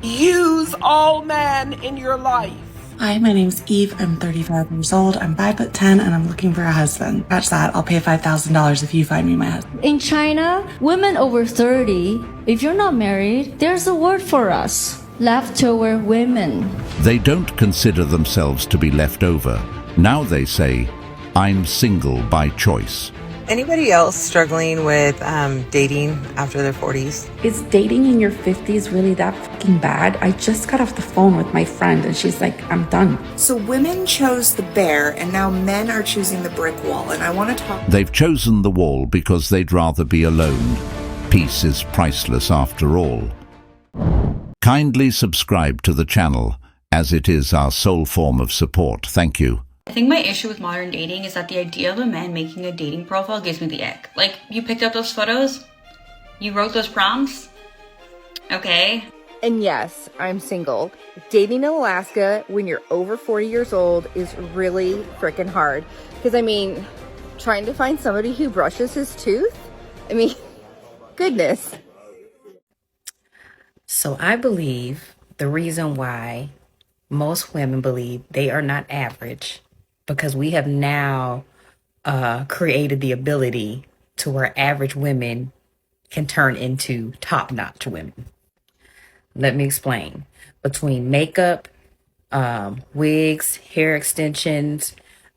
use all men in your life. Hi, my name's Eve. I'm 35 years old. I'm 5'10", and I'm looking for a husband. Catch that. I'll pay $5,000 if you find me my husband. In China, women over 30, if you're not married, there's a word for us. Leftover women. They don't consider themselves to be left over. Now they say, I'm single by choice. Anybody else struggling with dating after their 40s? Is dating in your 50s really that fucking bad? I just got off the phone with my friend and she's like, I'm done. So women chose the bear and now men are choosing the brick wall, and I want to talk. They've chosen the wall because they'd rather be alone. Peace is priceless after all. Kindly subscribe to the channel, as it is our sole form of support. Thank you. I think my issue with modern dating is that the idea of a man making a dating profile gives me the ick. Like, you picked up those photos? You wrote those prompts? Okay. And yes, I'm single. Dating in Alaska when you're over 40 years old is really freaking hard. Because, I mean, trying to find somebody who brushes his tooth? I mean, goodness. So I believe the reason why most women believe they are not average, because we have now created the ability to where average women can turn into top-notch women. Let me explain. Between makeup, wigs, hair extensions,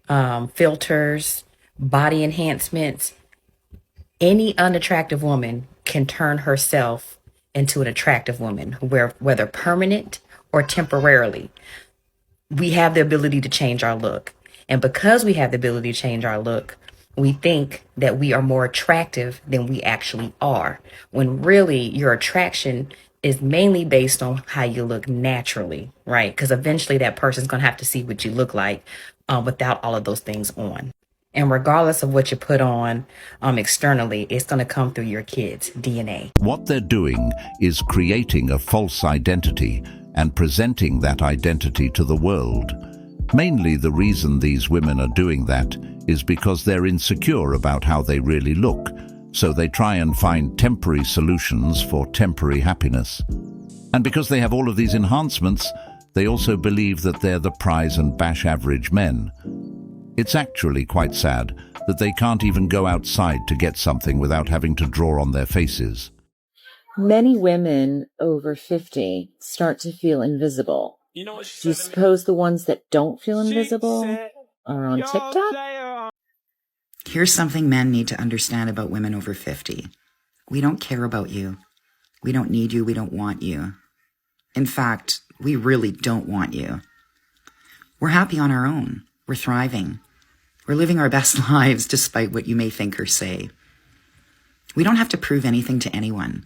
filters, body enhancements, any unattractive woman can turn herself into an attractive woman, whether permanent or temporarily. We have the ability to change our look. And because we have the ability to change our look, we think that we are more attractive than we actually are, when really your attraction is mainly based on how you look naturally, right? Because eventually that person's going to have to see what you look like without all of those things on. And regardless of what you put on externally, it's going to come through your kids' DNA. What they're doing is creating a false identity and presenting that identity to the world. Mainly the reason these women are doing that is because they're insecure about how they really look, so they try and find temporary solutions for temporary happiness. And because they have all of these enhancements, they also believe that they're the prize and bash average men. It's actually quite sad that they can't even go outside to get something without having to draw on their faces. Many women over 50 start to feel invisible. Do you suppose the ones that don't feel invisible are on TikTok? Here's something men need to understand about women over 50. We don't care about you. We don't need you. We don't want you. In fact, we really don't want you. We're happy on our own. We're thriving. We're living our best lives despite what you may think or say. We don't have to prove anything to anyone.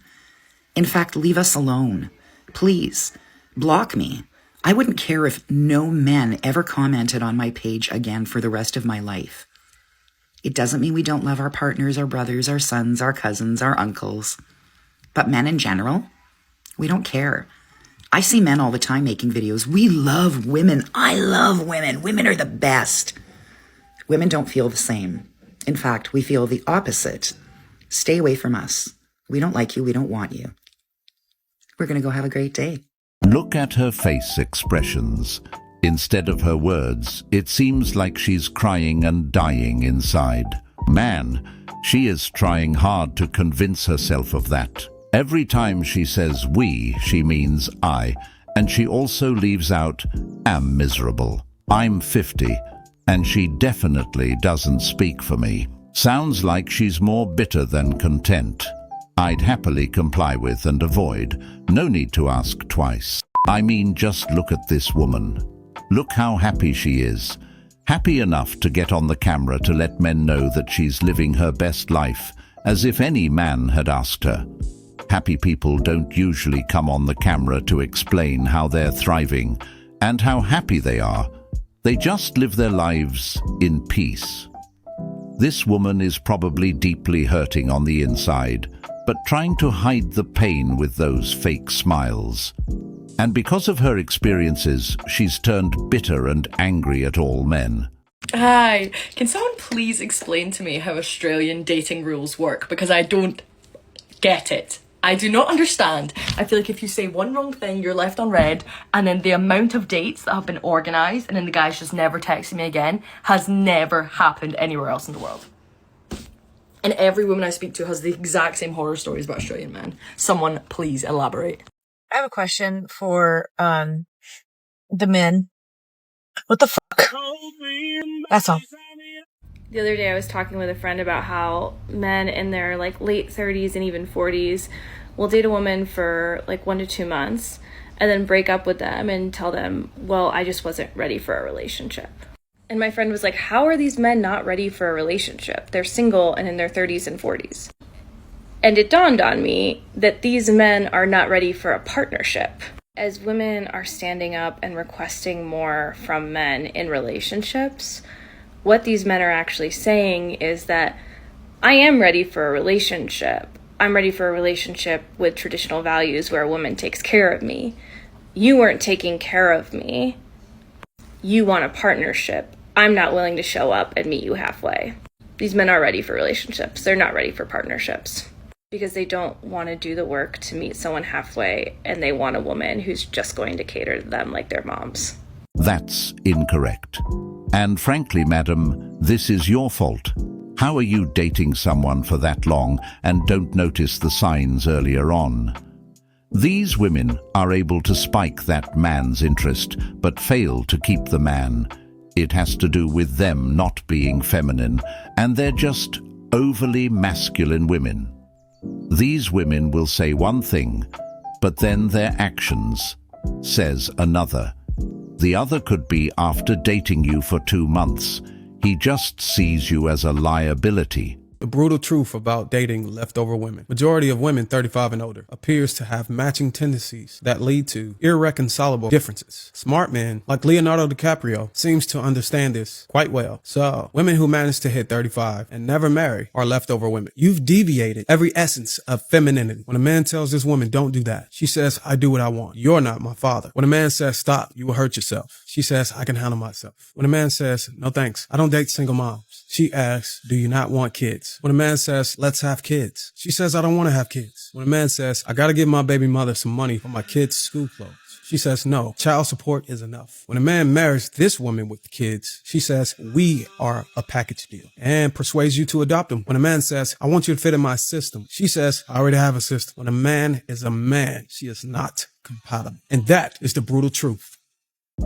In fact, leave us alone. Please, block me. I wouldn't care if no men ever commented on my page again for the rest of my life. It doesn't mean we don't love our partners, our brothers, our sons, our cousins, our uncles. But men in general, we don't care. I see men all the time making videos. We love women. I love women. Women are the best. Women don't feel the same. In fact, we feel the opposite. Stay away from us. We don't like you. We don't want you. We're going to go have a great day. Look at her face expressions. Instead of her words, it seems like she's crying and dying inside. Man, she is trying hard to convince herself of that. Every time she says we, she means I, and she also leaves out am miserable. I'm 50, and she definitely doesn't speak for me. Sounds like she's more bitter than content. I'd happily comply with and avoid. No need to ask twice. I mean, just look at this woman. Look how happy she is. Happy enough to get on the camera to let men know that she's living her best life, as if any man had asked her. Happy people don't usually come on the camera to explain how they're thriving and how happy they are. They just live their lives in peace. This woman is probably deeply hurting on the inside, but trying to hide the pain with those fake smiles. And because of her experiences, she's turned bitter and angry at all men. Hi, can someone please explain to me how Australian dating rules work? Because I don't get it I do not understand. I feel like if you say one wrong thing, you're left on red, and then the amount of dates that have been organised and then the guy's just never texted me again has never happened anywhere else in the world. And every woman I speak to has the exact same horror stories about Australian men. Someone please elaborate. I have a question for the men. What the fuck? That's all. The other day I was talking with a friend about how men in their like late 30s and even 40s will date a woman for like 1 to 2 months and then break up with them and tell them, well, I just wasn't ready for a relationship. And my friend was like, how are these men not ready for a relationship? They're single and in their 30s and 40s. And it dawned on me that these men are not ready for a partnership. As women are standing up and requesting more from men in relationships, what these men are actually saying is that I am ready for a relationship. I'm ready for a relationship with traditional values where a woman takes care of me. You weren't taking care of me. You want a partnership. I'm not willing to show up and meet you halfway. These men are ready for relationships. They're not ready for partnerships because they don't want to do the work to meet someone halfway, and they want a woman who's just going to cater to them like their moms. That's incorrect. And frankly, madam, this is your fault. How are you dating someone for that long and don't notice the signs earlier on? These women are able to spike that man's interest, but fail to keep the man. It has to do with them not being feminine, and they're just overly masculine women. These women will say one thing, but then their actions says another. The other could be after dating you for 2 months. He just sees you as a liability. The brutal truth about dating leftover women. Majority of women 35 and older appears to have matching tendencies that lead to irreconcilable differences. Smart men, like Leonardo DiCaprio, seems to understand this quite well. So, women who manage to hit 35 and never marry are leftover women. You've deviated every essence of femininity. When a man tells this woman, don't do that, she says, I do what I want. You're not my father. When a man says, stop, you will hurt yourself, she says, I can handle myself. When a man says, no thanks, I don't date single moms, she asks, do you not want kids? When a man says, let's have kids, she says, I don't want to have kids. When a man says, I got to give my baby mother some money for my kids' school clothes, she says, no, child support is enough. When a man marries this woman with kids, she says, we are a package deal, and persuades you to adopt them. When a man says, I want you to fit in my system, she says, I already have a system. When a man is a man, she is not compatible. And that is the brutal truth.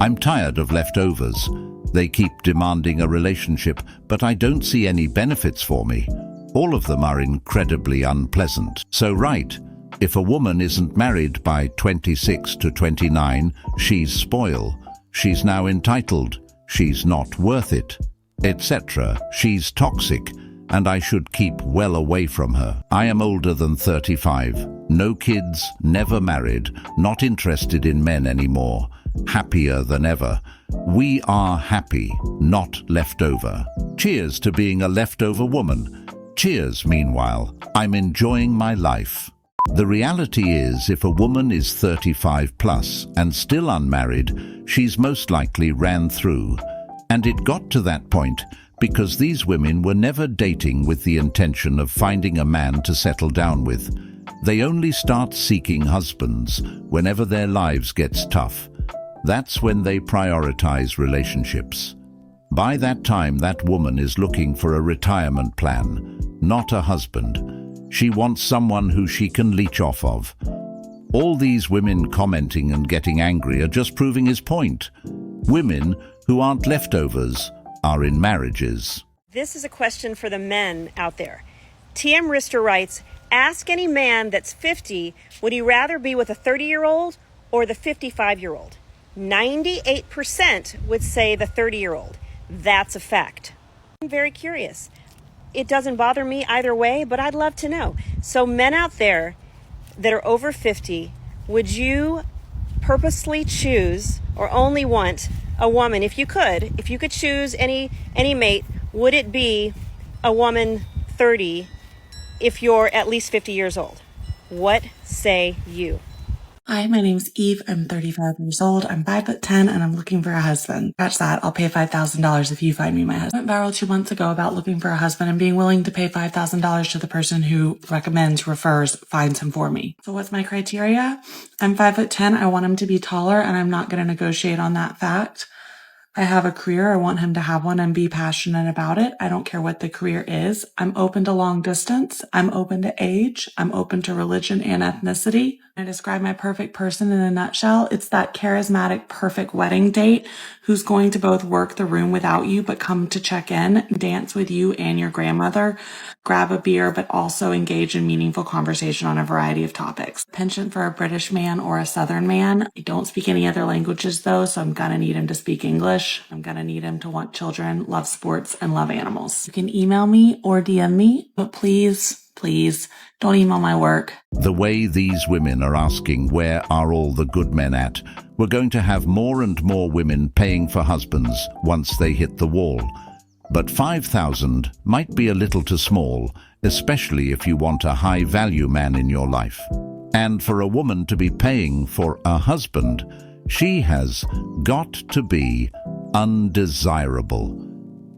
I'm tired of leftovers. They keep demanding a relationship, but I don't see any benefits for me. All of them are incredibly unpleasant. So right, if a woman isn't married by 26 to 29, she's spoiled. She's now entitled. She's not worth it, etc. She's toxic, and I should keep well away from her. I am older than 35. No kids, never married, not interested in men anymore. Happier than ever. We are happy, not leftover. Cheers to being a leftover woman. Cheers, meanwhile. I'm enjoying my life. The reality is, if a woman is 35 plus and still unmarried, she's most likely ran through. And it got to that point because these women were never dating with the intention of finding a man to settle down with. They only start seeking husbands whenever their lives gets tough. That's when they prioritize relationships. By that time, that woman is looking for a retirement plan, not a husband. She wants someone who she can leech off of. All these women commenting and getting angry are just proving his point. Women who aren't leftovers are in marriages. This is a question for the men out there. TM Rister writes, ask any man that's 50, would he rather be with a 30-year-old or the 55-year-old? 98% would say the 30-year-old. That's a fact. I'm very curious. It doesn't bother me either way, but I'd love to know. So men out there that are over 50, would you purposely choose or only want a woman, if you could choose any mate, would it be a woman 30 if you're at least 50 years old? What say you? Hi, my name's Eve. I'm 35 years old. I'm 5'10", and I'm looking for a husband. Catch that. I'll pay $5,000 if you find me my husband. I went viral 2 months ago about looking for a husband and being willing to pay $5,000 to the person who recommends, refers, finds him for me. So what's my criteria? I'm 5'10". I want him to be taller, and I'm not going to negotiate on that fact. I have a career. I want him to have one and be passionate about it. I don't care what the career is. I'm open to long distance. I'm open to age. I'm open to religion and ethnicity. I describe my perfect person in a nutshell. It's that charismatic, perfect wedding date who's going to both work the room without you, but come to check in, dance with you and your grandmother, grab a beer, but also engage in meaningful conversation on a variety of topics. Penchant for a British man or a Southern man. I don't speak any other languages though, so I'm gonna need him to speak English. I'm gonna need him to want children, love sports, and love animals. You can email me or DM me, but please don't email my work. The way these women are asking where are all the good men at, we're going to have more and more women paying for husbands once they hit the wall. But 5,000 might be a little too small, especially if you want a high-value man in your life. And for a woman to be paying for a husband, she has got to be undesirable,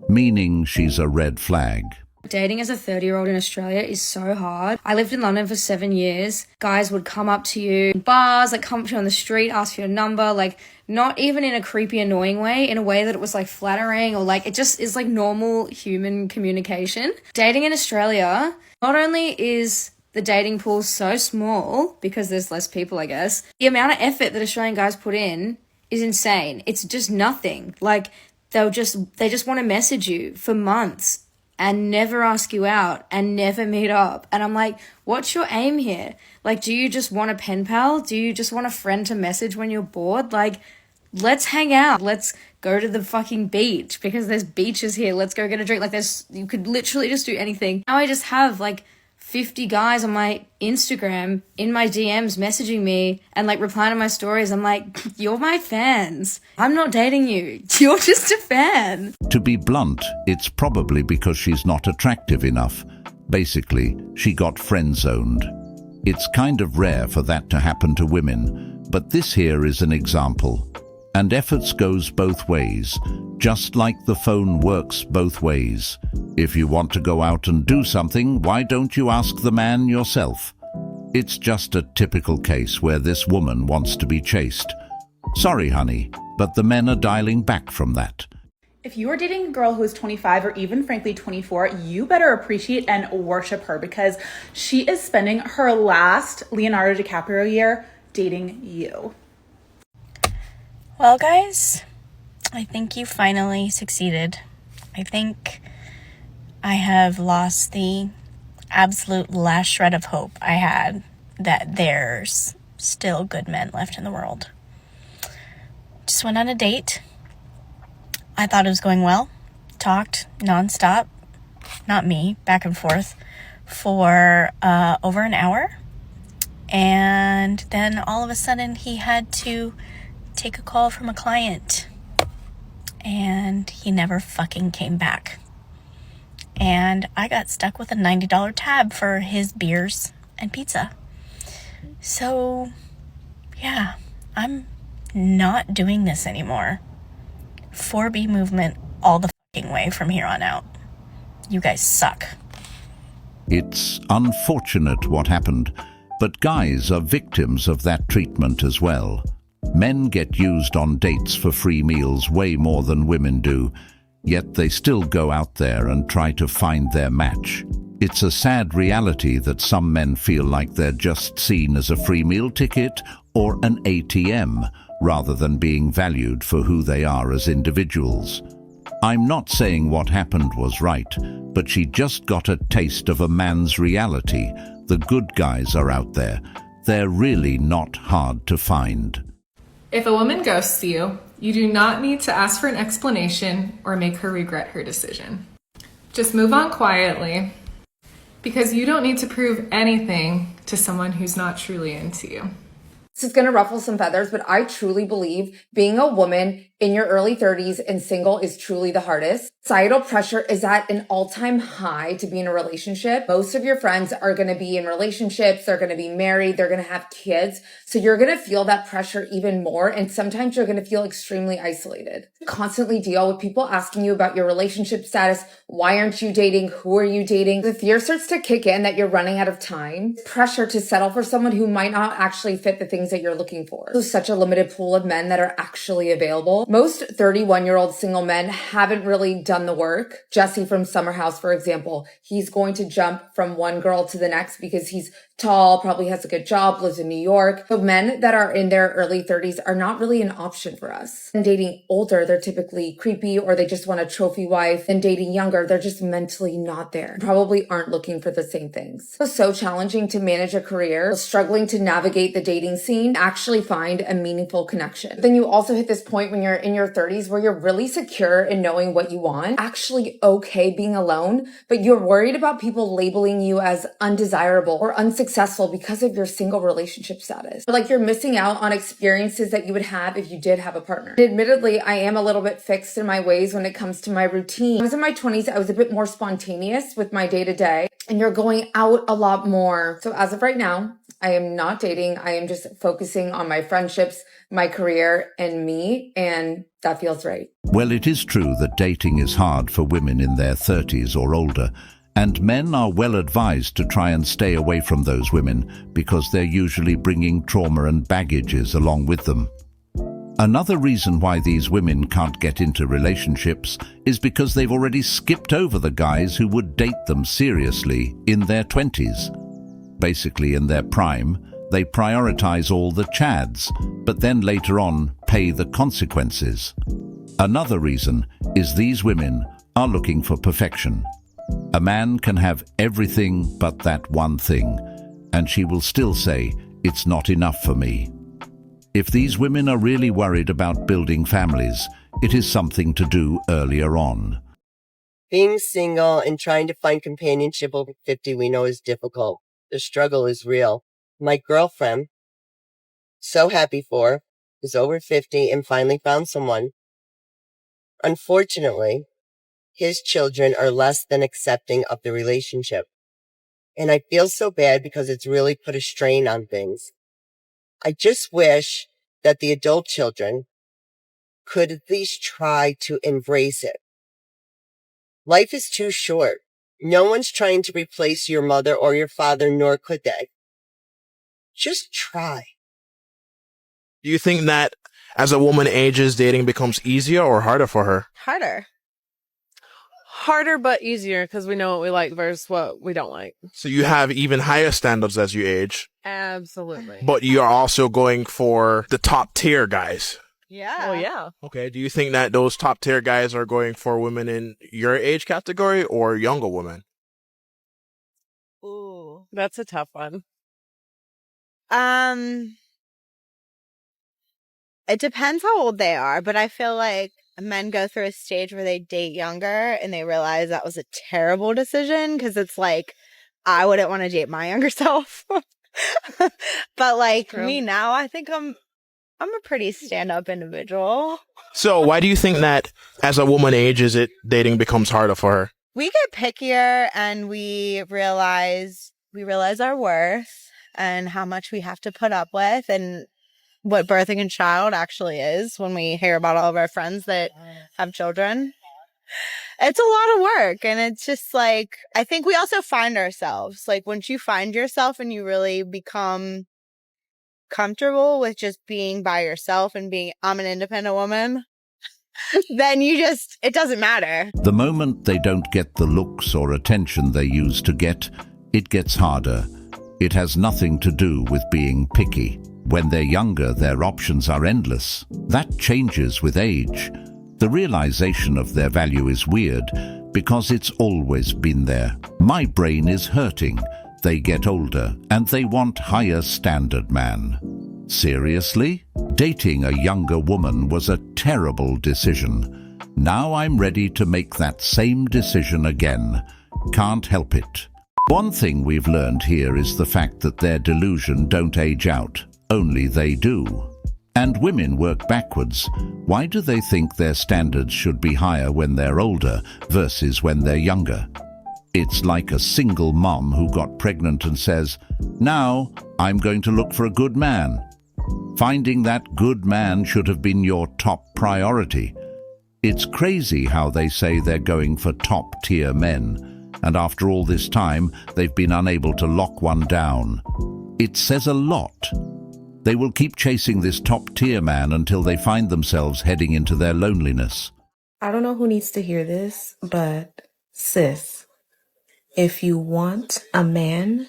meaning she's a red flag. Dating as a 30-year-old in Australia is so hard. I lived in London for 7 years. Guys would come up to you in bars, like come up to you on the street, ask for your number, like not even in a creepy, annoying way, in a way that it was like flattering or like it just is like normal human communication. Dating in Australia, not only is the dating pool so small because there's less people, I guess, the amount of effort that Australian guys put in is insane. It's just nothing. Like they just want to message you for months and never ask you out and never meet up. And I'm like, what's your aim here? Like, do you just want a pen pal? Do you just want a friend to message when you're bored? Like, let's hang out. Let's go to the fucking beach because there's beaches here. Let's go get a drink. Like, you could literally just do anything. Now I just have like 50 guys on my Instagram in my DMs messaging me and like replying to my stories. I'm like, you're my fans. I'm not dating you. You're just a fan. To be blunt, it's probably because she's not attractive enough. Basically, she got friend-zoned. It's kind of rare for that to happen to women, but this here is an example. And efforts goes both ways, just like the phone works both ways. If you want to go out and do something, why don't you ask the man yourself? It's just a typical case where this woman wants to be chased. Sorry, honey, but the men are dialing back from that. If you are dating a girl who is 25 or even frankly 24, you better appreciate and worship her because she is spending her last Leonardo DiCaprio year dating you. Well, guys, I think you finally succeeded. I think I have lost the absolute last shred of hope I had that there's still good men left in the world. Just went on a date. I thought it was going well. Talked nonstop, not me, back and forth, for over an hour. And then all of a sudden he had to take a call from a client. And he never fucking came back. And I got stuck with a $90 tab for his beers and pizza. So, yeah, I'm not doing this anymore. 4B movement all the fucking way from here on out. You guys suck. It's unfortunate what happened, but guys are victims of that treatment as well. Men get used on dates for free meals way more than women do, yet they still go out there and try to find their match. It's a sad reality that some men feel like they're just seen as a free meal ticket or an ATM, rather than being valued for who they are as individuals. I'm not saying what happened was right, but she just got a taste of a man's reality. The good guys are out there. They're really not hard to find. If a woman ghosts you, you do not need to ask for an explanation or make her regret her decision. Just move on quietly, because you don't need to prove anything to someone who's not truly into you. This is going to ruffle some feathers, but I truly believe being a woman in your early 30s and single is truly the hardest. Societal pressure is at an all-time high to be in a relationship. Most of your friends are going to be in relationships. They're going to be married. They're going to have kids. So you're going to feel that pressure even more. And sometimes you're going to feel extremely isolated. Constantly deal with people asking you about your relationship status. Why aren't you dating? Who are you dating? The fear starts to kick in that you're running out of time. Pressure to settle for someone who might not actually fit the things that you're looking for. There's such a limited pool of men that are actually available. Most 31-year-old single men haven't really done the work. Jesse from Summer House, for example, he's going to jump from one girl to the next because he's tall, probably has a good job, lives in New York. But men that are in their early 30s are not really an option for us. And dating older, they're typically creepy or they just want a trophy wife. And dating younger, they're just mentally not there. Probably aren't looking for the same things. It's so challenging to manage a career, struggling to navigate the dating scene, actually find a meaningful connection. Then you also hit this point when you're in your 30s where you're really secure in knowing what you want, actually okay being alone, but you're worried about people labeling you as undesirable or unsuccessful because of your single relationship status. Like you're missing out on experiences that you would have if you did have a partner. Admittedly, I am a little bit fixed in my ways when it comes to my routine. When I was in my 20s, I was a bit more spontaneous with my day-to-day, and you're going out a lot more. So as of right now, I am not dating. I am just focusing on my friendships, my career, and me, and that feels right. Well, it is true that dating is hard for women in their 30s or older, and men are well advised to try and stay away from those women because they're usually bringing trauma and baggages along with them. Another reason why these women can't get into relationships is because they've already skipped over the guys who would date them seriously in their 20s. Basically, in their prime, they prioritize all the chads, but then later on pay the consequences. Another reason is these women are looking for perfection. A man can have everything but that one thing, and she will still say, "It's not enough for me." If these women are really worried about building families, it is something to do earlier on. Being single and trying to find companionship over 50 we know is difficult. The struggle is real. My girlfriend, so happy for her, is over 50 and finally found someone. Unfortunately, his children are less than accepting of the relationship. And I feel so bad because it's really put a strain on things. I just wish that the adult children could at least try to embrace it. Life is too short. No one's trying to replace your mother or your father, nor could they. Just try. Do you think that as a woman ages, dating becomes easier or harder for her? Harder. Harder but easier because we know what we like versus what we don't like. So you have even higher standards as you age. Absolutely. But you are also going for the top tier guys. Yeah. Oh, yeah. Okay. Do you think that those top tier guys are going for women in your age category or younger women? Ooh. That's a tough one. It depends how old they are, but I feel like men go through a stage where they date younger and they realize that was a terrible decision because it's like, I wouldn't want to date my younger self. But like True. Me now, I think I'm a pretty stand-up individual. So why do you think that as a woman ages, dating becomes harder for her? We get pickier and we realize our worth and how much we have to put up with and what birthing a child actually is when we hear about all of our friends that have children. It's a lot of work. And it's just like, I think we also find ourselves. Like once you find yourself and you really become comfortable with just being by yourself and being, I'm an independent woman, then it doesn't matter. The moment they don't get the looks or attention they used to get, it gets harder. It has nothing to do with being picky. When they're younger, their options are endless. That changes with age. The realization of their value is weird because it's always been there. My brain is hurting. They get older and they want higher standard man. Seriously? Dating a younger woman was a terrible decision. Now I'm ready to make that same decision again. Can't help it. One thing we've learned here is the fact that their delusion don't age out. Only they do. And women work backwards. Why do they think their standards should be higher when they're older versus when they're younger? It's like a single mom who got pregnant and says, "Now I'm going to look for a good man." Finding that good man should have been your top priority. It's crazy how they say they're going for top-tier men, and after all this time, they've been unable to lock one down. It says a lot. They will keep chasing this top-tier man until they find themselves heading into their loneliness. I don't know who needs to hear this, but sis, if you want a man,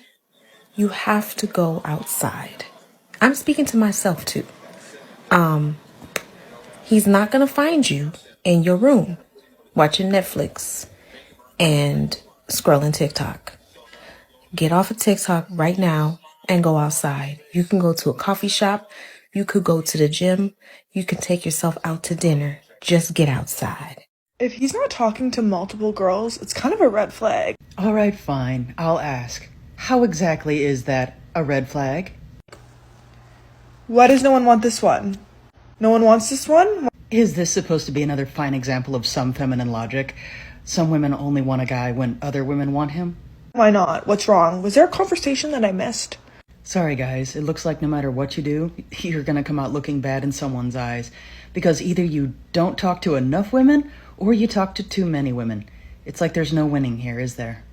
you have to go outside. I'm speaking to myself too. He's not gonna find you in your room watching Netflix and scrolling TikTok. Get off of TikTok right now and go outside. You can go to a coffee shop. You could go to the gym. You can take yourself out to dinner. Just get outside. If he's not talking to multiple girls, it's kind of a red flag. All right, fine. I'll ask. How exactly is that a red flag? Why does no one want this one? No one wants this one? Is this supposed to be another fine example of some feminine logic? Some women only want a guy when other women want him? Why not? What's wrong? Was there a conversation that I missed? Sorry guys, it looks like no matter what you do, you're gonna come out looking bad in someone's eyes. Because either you don't talk to enough women, or you talk to too many women. It's like there's no winning here, is there?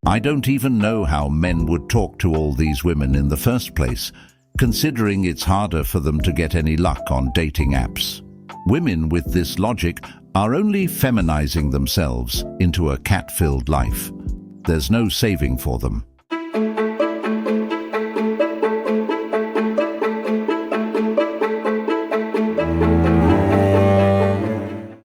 I don't even know how men would talk to all these women in the first place, considering it's harder for them to get any luck on dating apps. Women with this logic are only feminizing themselves into a cat-filled life. There's no saving for them.